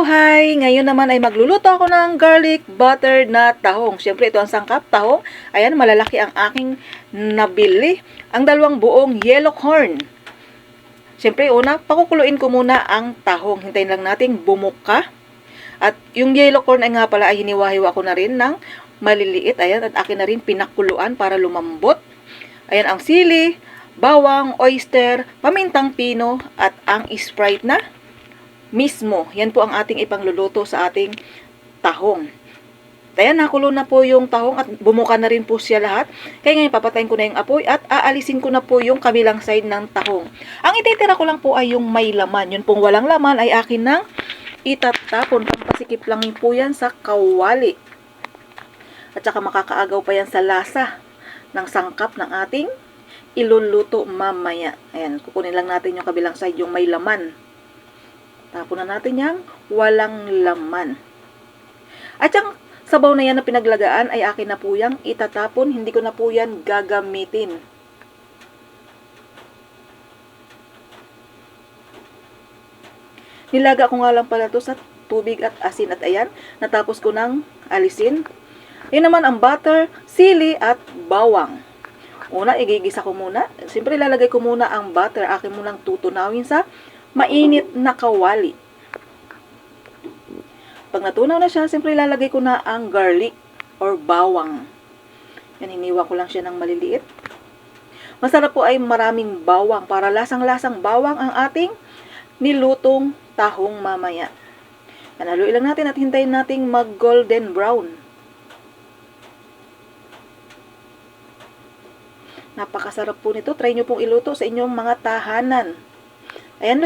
mabuhay! Ngayon naman ay magluluto ako ng garlic butter na tahong. Siyempre, ito ang sangkap, tahong. Ayan, malalaki ang aking nabili. Ang dalawang buong yellow corn. Siyempre, una, pakukuluin ko muna ang tahong. Hintayin lang nating bumuka. At yung yellow corn ay nga pala ay hiniwa-hiwa ko na rin ng maliliit. Ayan, at akin na rin pinakuluan para lumambot. Ayan, ang sili, bawang, oyster, pamintang pino, at ang Sprite na mismo. Yan po ang ating ipangluluto sa ating tahong. Ayan, nakulo na po yung tahong at bumuka na rin po siya lahat. Kaya ngayon, papatayin ko na yung apoy at aalisin ko na po yung kabilang side ng tahong. Ang ititira ko lang po ay yung may laman. Yun pong walang laman ay akin nang itatapon. Pampasikip lang po yan sa kawali. At saka makakaagaw pa yan sa lasa ng sangkap ng ating iluluto mamaya. Ayan, kukunin lang natin yung kabilang side, yung may laman. Tapon na natin yung walang laman. At yung sabaw na yan na pinaglagaan ay akin na po yung itatapon. Hindi ko na po yan gagamitin. Nilaga ko nga lang pala to sa tubig at asin. At ayan, natapos ko nang alisin. Yan naman ang butter, sili at bawang. Una, igigisa ko muna. Siyempre, lalagay ko muna ang butter. Akin munang tutunawin sa mainit na kawali. Pag natunaw na siya, siyempre lalagay ko na ang garlic or bawang. Yan, hiniwa ko lang siya ng maliliit. Masarap po ay maraming bawang para lasang-lasang bawang ang ating nilutong tahong mamaya. Yan, haluin lang natin at hintayin nating mag-golden brown. Napakasarap po nito. Try nyo pong iluto sa inyong mga tahanan. Ayan,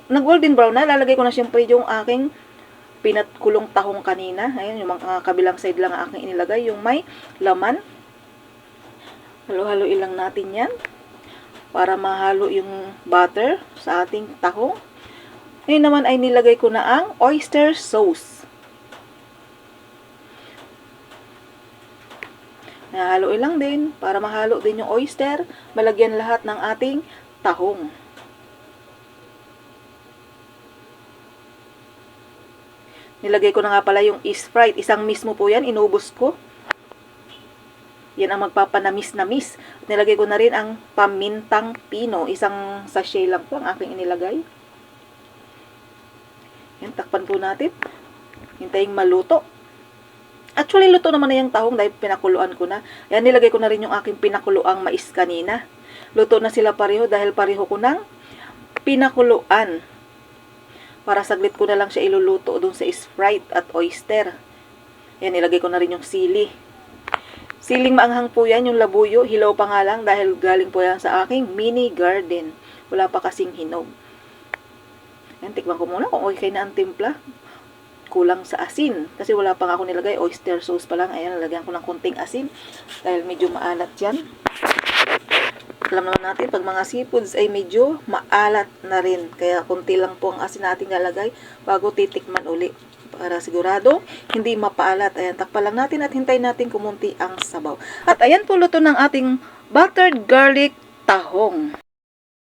nag-golden brown na. Lalagay ko na siyempre yung aking pinatkulong tahong kanina. Ayan, yung mga kabilang side lang ang aking inilagay. Yung may laman. Halo-haloin lang natin yan. Para mahalo yung butter sa ating tahong. Ngayon naman ay nilagay ko na ang oyster sauce. Haloin lang din para mahalo din yung oyster. Malagyan lahat ng ating tahong. Nilagay ko na nga pala yung Sprite. Isang mismo po yan. Inubos ko. Yan ang magpapanamis-namis. Nilagay ko na rin ang pamintang pino. Isang sachet lang po ang aking inilagay. Yan, takpan po natin. Hintayin maluto. Actually, luto naman na yung tahong dahil pinakuluan ko na. Yan, nilagay ko na rin yung aking pinakuluang mais kanina. Luto na sila pareho dahil pareho ko nang pinakuluan. Para saglit ko na lang siya iluluto doon sa Sprite at oyster. Yan, nilagay ko na rin yung sili. Siling maanghang po yan, yung labuyo. Hilaw pa nga lang dahil galing po yan sa aking mini garden. Wala pa kasing hinog. Yan, tikman ko muna kung okay na ang timpla. Kulang sa asin. Kasi wala pa nga ako nilagay. Oyster sauce pa lang. Ayan, nalagyan ko ng kunting asin. Dahil medyo maalat yan. Alam naman natin, pag mga seafoods ay medyo maalat na rin. Kaya kunti lang po ang asin natin lalagay bago titikman uli. Para sigurado, hindi mapaalat. Ayan, takpan lang natin at hintayin natin kumunti ang sabaw. At ayan po luto ng ating buttered garlic tahong.